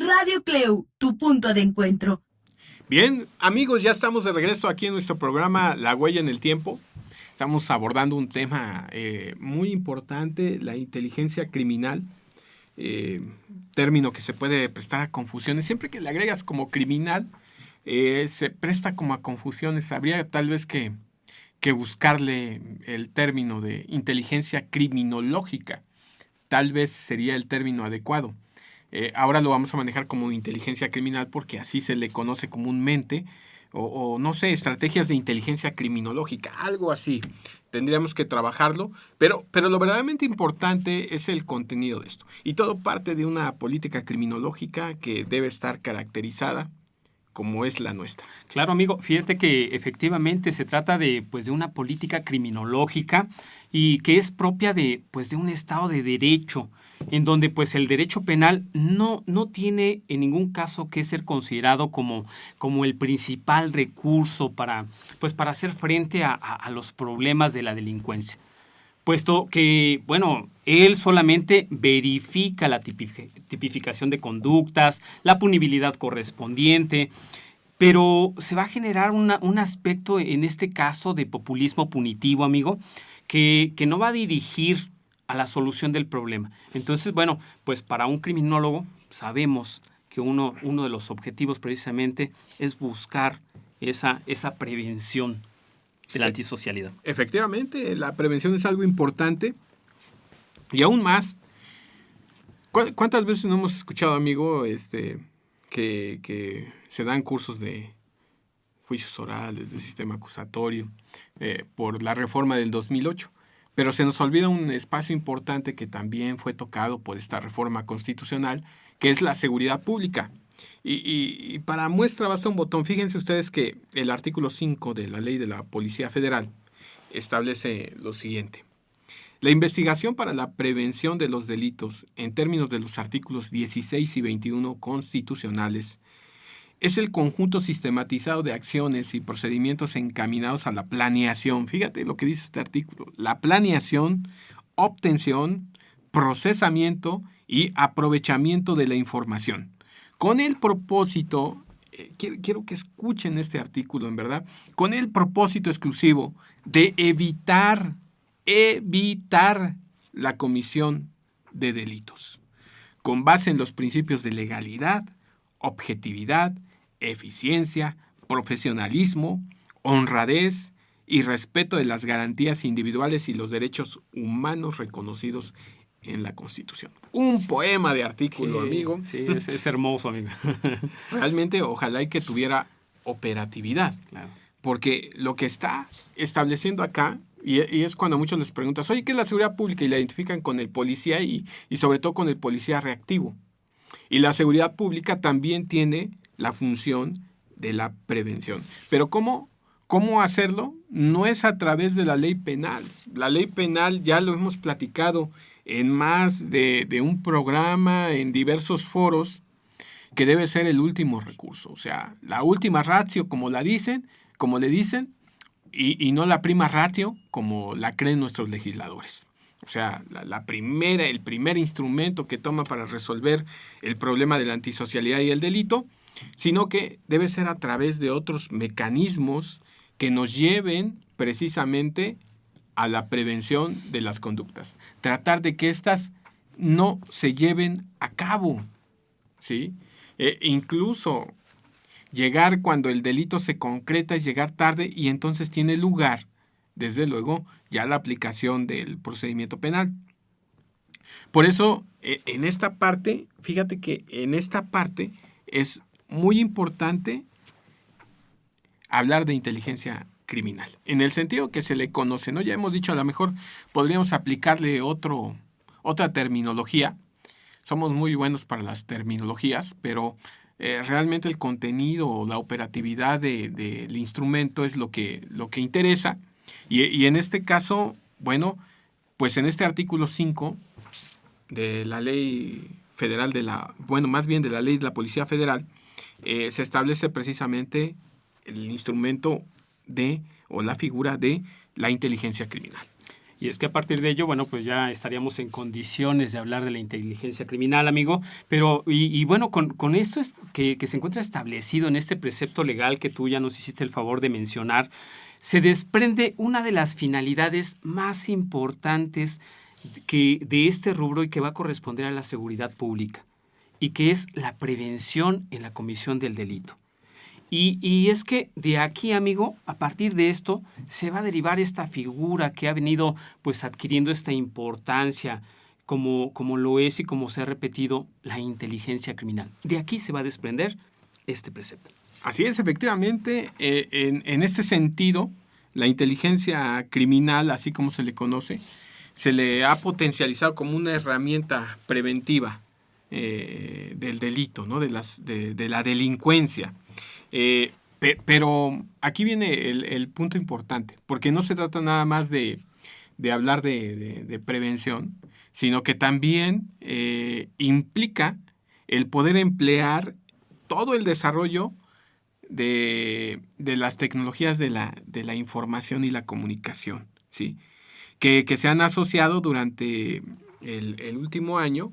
Radio Cleu, tu punto de encuentro. Bien, amigos, ya estamos de regreso aquí en nuestro programa La Huella en el Tiempo. Estamos abordando un tema muy importante, la inteligencia criminal, término que se puede prestar a confusiones. Siempre que le agregas como criminal, se presta como a confusiones. Habría tal vez que buscarle el término de inteligencia criminológica. Tal vez sería el término adecuado. Ahora lo vamos a manejar como inteligencia criminal porque así se le conoce comúnmente, o no sé, estrategias de inteligencia criminológica, algo así. Tendríamos que trabajarlo, pero lo verdaderamente importante es el contenido de esto. Y todo parte de una política criminológica que debe estar caracterizada como es la nuestra. Claro, amigo, fíjate que efectivamente se trata de una política criminológica y que es propia de un Estado de Derecho, en donde el derecho penal no tiene en ningún caso que ser considerado como el principal recurso para hacer frente a los problemas de la delincuencia. Puesto que, él solamente verifica la tipificación de conductas, la punibilidad correspondiente, pero se va a generar un aspecto, en este caso, de populismo punitivo, amigo, que no va a dirigir a la solución del problema. Entonces, para un criminólogo sabemos que uno de los objetivos precisamente es buscar esa prevención de la antisocialidad. Efectivamente, la prevención es algo importante y aún más. ¿Cuántas veces no hemos escuchado, amigo, que se dan cursos de juicios orales, de sistema acusatorio, por la reforma del 2008? Pero se nos olvida un espacio importante que también fue tocado por esta reforma constitucional, que es la seguridad pública. Y para muestra basta un botón. Fíjense ustedes que el artículo 5 de la Ley de la Policía Federal establece lo siguiente. La investigación para la prevención de los delitos, en términos de los artículos 16 y 21 constitucionales, es el conjunto sistematizado de acciones y procedimientos encaminados a la planeación. Fíjate lo que dice este artículo. La planeación, obtención, procesamiento y aprovechamiento de la información. Con el propósito, quiero que escuchen este artículo, en verdad, con el propósito exclusivo de evitar la comisión de delitos, con base en los principios de legalidad, objetividad, eficiencia, profesionalismo, honradez y respeto de las garantías individuales y los derechos humanos reconocidos en la Constitución. Un poema de artículo, amigo. Sí, es hermoso, amigo. Realmente, ojalá y que tuviera operatividad. Claro. Porque lo que está estableciendo acá, y es cuando a muchos les preguntas, oye, ¿qué es la seguridad pública? Y la identifican con el policía y sobre todo con el policía reactivo. Y la seguridad pública también tiene la función de la prevención. Pero ¿cómo hacerlo? No es a través de la ley penal. La ley penal ya lo hemos platicado en más de un programa, en diversos foros, que debe ser el último recurso. O sea, la última ratio, como le dicen, y no la prima ratio, como la creen nuestros legisladores. O sea, el primer instrumento que toma para resolver el problema de la antisocialidad y el delito, sino que debe ser a través de otros mecanismos que nos lleven precisamente a la prevención de las conductas. Tratar de que éstas no se lleven a cabo, ¿sí? Incluso llegar cuando el delito se concreta es llegar tarde y entonces tiene lugar, desde luego, ya la aplicación del procedimiento penal. Por eso, en esta parte, fíjate que en esta parte es muy importante hablar de inteligencia criminal, en el sentido que se le conoce, ¿no? Ya hemos dicho, a lo mejor podríamos aplicarle otra terminología. Somos muy buenos para las terminologías, pero realmente el contenido o la operatividad del instrumento es lo que interesa. Y en este caso, pues en este artículo 5 de la ley federal de la ley de la Policía Federal, se establece precisamente el instrumento o la figura de la inteligencia criminal. Y es que a partir de ello, bueno, pues ya estaríamos en condiciones de hablar de la inteligencia criminal, amigo. Pero, bueno, con esto que se encuentra establecido en este precepto legal que tú ya nos hiciste el favor de mencionar, se desprende una de las finalidades más importantes de este rubro y que va a corresponder a la seguridad pública, y que es la prevención en la comisión del delito. Y es que de aquí, amigo, a partir de esto, se va a derivar esta figura que ha venido pues adquiriendo esta importancia, como lo es y como se ha repetido, la inteligencia criminal. De aquí se va a desprender este precepto. Así es, efectivamente, en este sentido, la inteligencia criminal, así como se le conoce, se le ha potencializado como una herramienta preventiva del delito, ¿no? de la delincuencia. Pero aquí viene el punto importante, porque no se trata nada más de hablar de prevención, sino que también implica el poder emplear todo el desarrollo de las tecnologías de la información y la comunicación, ¿sí? Que se han asociado durante el último año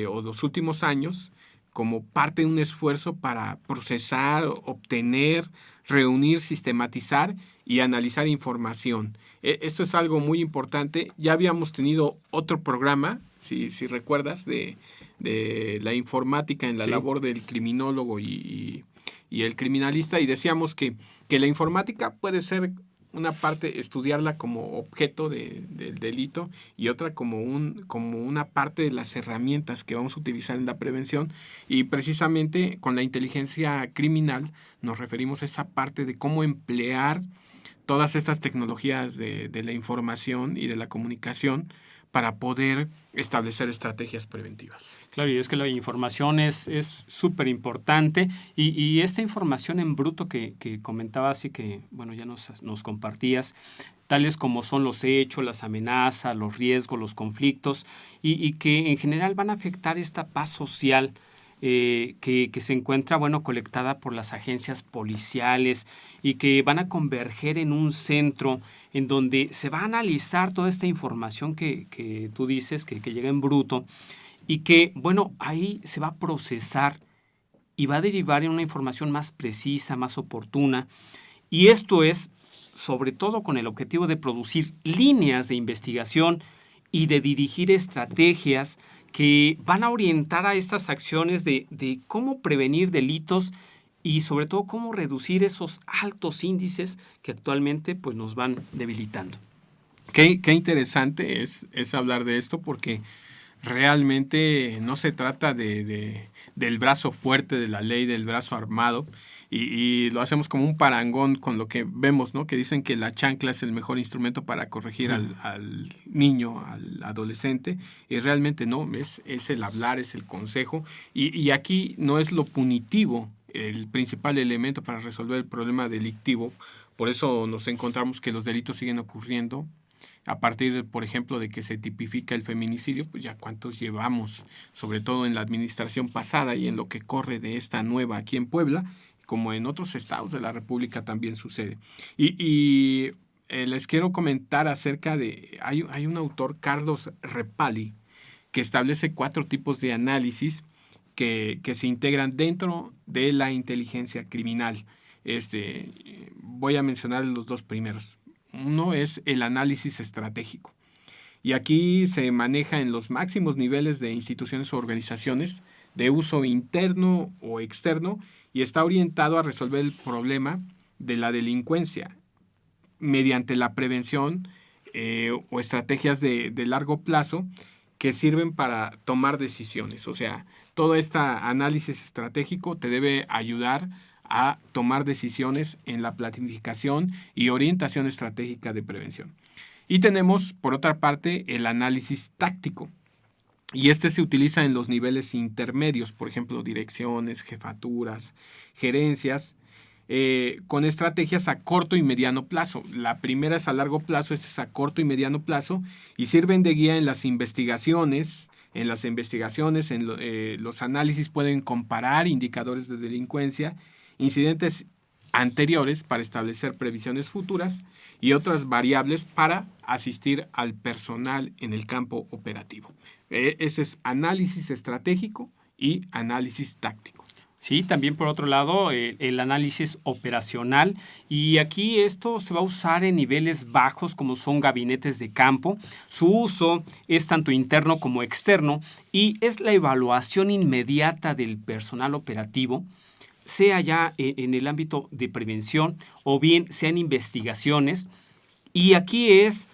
o los últimos años como parte de un esfuerzo para procesar, obtener, reunir, sistematizar y analizar información. Esto es algo muy importante. Ya habíamos tenido otro programa, si recuerdas, de la informática en la labor del criminólogo y el criminalista, y decíamos que la informática puede ser una parte, estudiarla como objeto del delito, y otra como una parte de las herramientas que vamos a utilizar en la prevención. Y precisamente con la inteligencia criminal nos referimos a esa parte de cómo emplear todas estas tecnologías de la información y de la comunicación para poder establecer estrategias preventivas. Claro, y es que la información es súper importante, y esta información en bruto que comentabas y que, bueno, ya nos compartías, tales como son los hechos, las amenazas, los riesgos, los conflictos, y que en general van a afectar esta paz social que se encuentra, bueno, colectada por las agencias policiales, y que van a converger en un centro en donde se va a analizar toda esta información que tú dices, que llega en bruto, y que, bueno, ahí se va a procesar y va a derivar en una información más precisa, más oportuna. Y esto es, sobre todo, con el objetivo de producir líneas de investigación y de dirigir estrategias que van a orientar a estas acciones de cómo prevenir delitos y, sobre todo, cómo reducir esos altos índices que actualmente pues, nos van debilitando. Qué interesante es hablar de esto, porque realmente no se trata del brazo fuerte de la ley, del brazo armado, y lo hacemos como un parangón con lo que vemos, ¿no? Que dicen que la chancla es el mejor instrumento para corregir al niño, al adolescente, y realmente no, es el hablar, es el consejo, y aquí no es lo punitivo el principal elemento para resolver el problema delictivo. Por eso nos encontramos que los delitos siguen ocurriendo. A partir, por ejemplo, de que se tipifica el feminicidio, pues ya cuántos llevamos, sobre todo en la administración pasada y en lo que corre de esta nueva aquí en Puebla, como en otros estados de la República también sucede. Y les quiero comentar acerca de, hay un autor, Carlos Repali, que establece 4 tipos de análisis que se integran dentro de la inteligencia criminal. Voy a mencionar los 2 primeros. Uno es el análisis estratégico, y aquí se maneja en los máximos niveles de instituciones o organizaciones de uso interno o externo, y está orientado a resolver el problema de la delincuencia mediante la prevención o estrategias de largo plazo que sirven para tomar decisiones. O sea, todo este análisis estratégico te debe ayudar a tomar decisiones en la planificación y orientación estratégica de prevención. Y tenemos, por otra parte, el análisis táctico. Y se utiliza en los niveles intermedios, por ejemplo, direcciones, jefaturas, gerencias, con estrategias a corto y mediano plazo. La primera es a largo plazo, esta es a corto y mediano plazo, y sirven de guía en las investigaciones. Los análisis pueden comparar indicadores de delincuencia, incidentes anteriores para establecer previsiones futuras y otras variables para asistir al personal en el campo operativo. Ese es análisis estratégico y análisis táctico. Sí, también por otro lado, el análisis operacional, y aquí esto se va a usar en niveles bajos como son gabinetes de campo. Su uso es tanto interno como externo y es la evaluación inmediata del personal operativo, sea ya en el ámbito de prevención o bien sean investigaciones. Y aquí es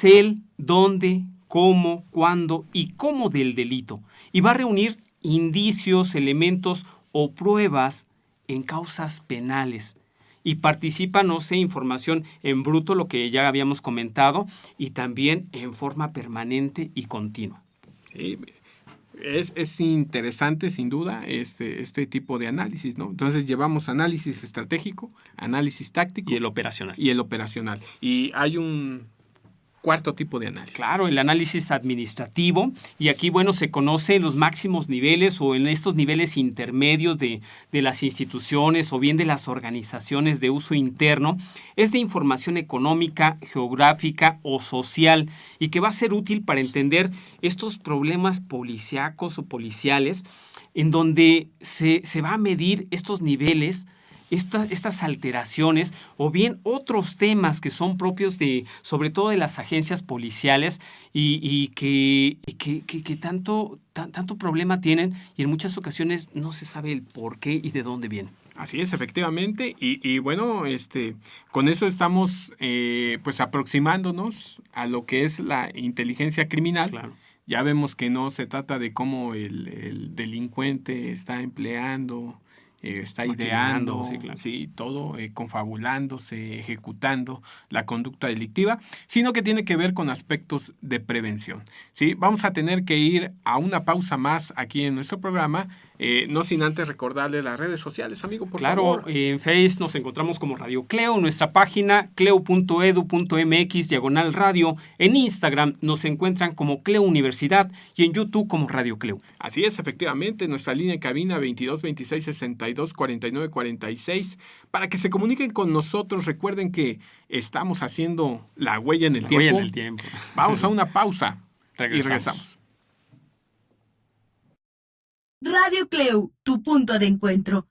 el dónde, cómo, cuándo y cómo del delito. Y va a reunir indicios, elementos o pruebas en causas penales. Y participa, información en bruto, lo que ya habíamos comentado, y también en forma permanente y continua. Sí, es interesante, sin duda, este tipo de análisis, ¿no? Entonces llevamos análisis estratégico, análisis táctico. Y el operacional. Y hay un cuarto tipo de análisis. Claro, el análisis administrativo, y aquí, se conoce los máximos niveles o en estos niveles intermedios de las instituciones o bien de las organizaciones de uso interno, es de información económica, geográfica o social, y que va a ser útil para entender estos problemas policíacos o policiales, en donde se va a medir estos niveles, estas alteraciones o bien otros temas que son propios sobre todo de las agencias policiales y que tanto problema tienen, y en muchas ocasiones no se sabe el por qué y de dónde viene. Así es, efectivamente, y con eso estamos pues aproximándonos a lo que es la inteligencia criminal. Claro. Ya vemos que no se trata de cómo el delincuente está empleando, está ideando, sí, claro. Sí, todo, confabulándose, ejecutando la conducta delictiva, sino que tiene que ver con aspectos de prevención, ¿sí? Vamos a tener que ir a una pausa más aquí en nuestro programa, no sin antes recordarle las redes sociales, amigo, por favor. Claro, en Face nos encontramos como Radio Cleo, nuestra página cleo.edu.mx/radio. En Instagram nos encuentran como Cleo Universidad y en YouTube como Radio Cleo. Así es, efectivamente, nuestra línea de cabina 22 26 62 49 46 para que se comuniquen con nosotros. Recuerden que estamos haciendo la huella en el tiempo. Huella en el tiempo. Vamos a una pausa y regresamos. Radio Cleu, tu punto de encuentro.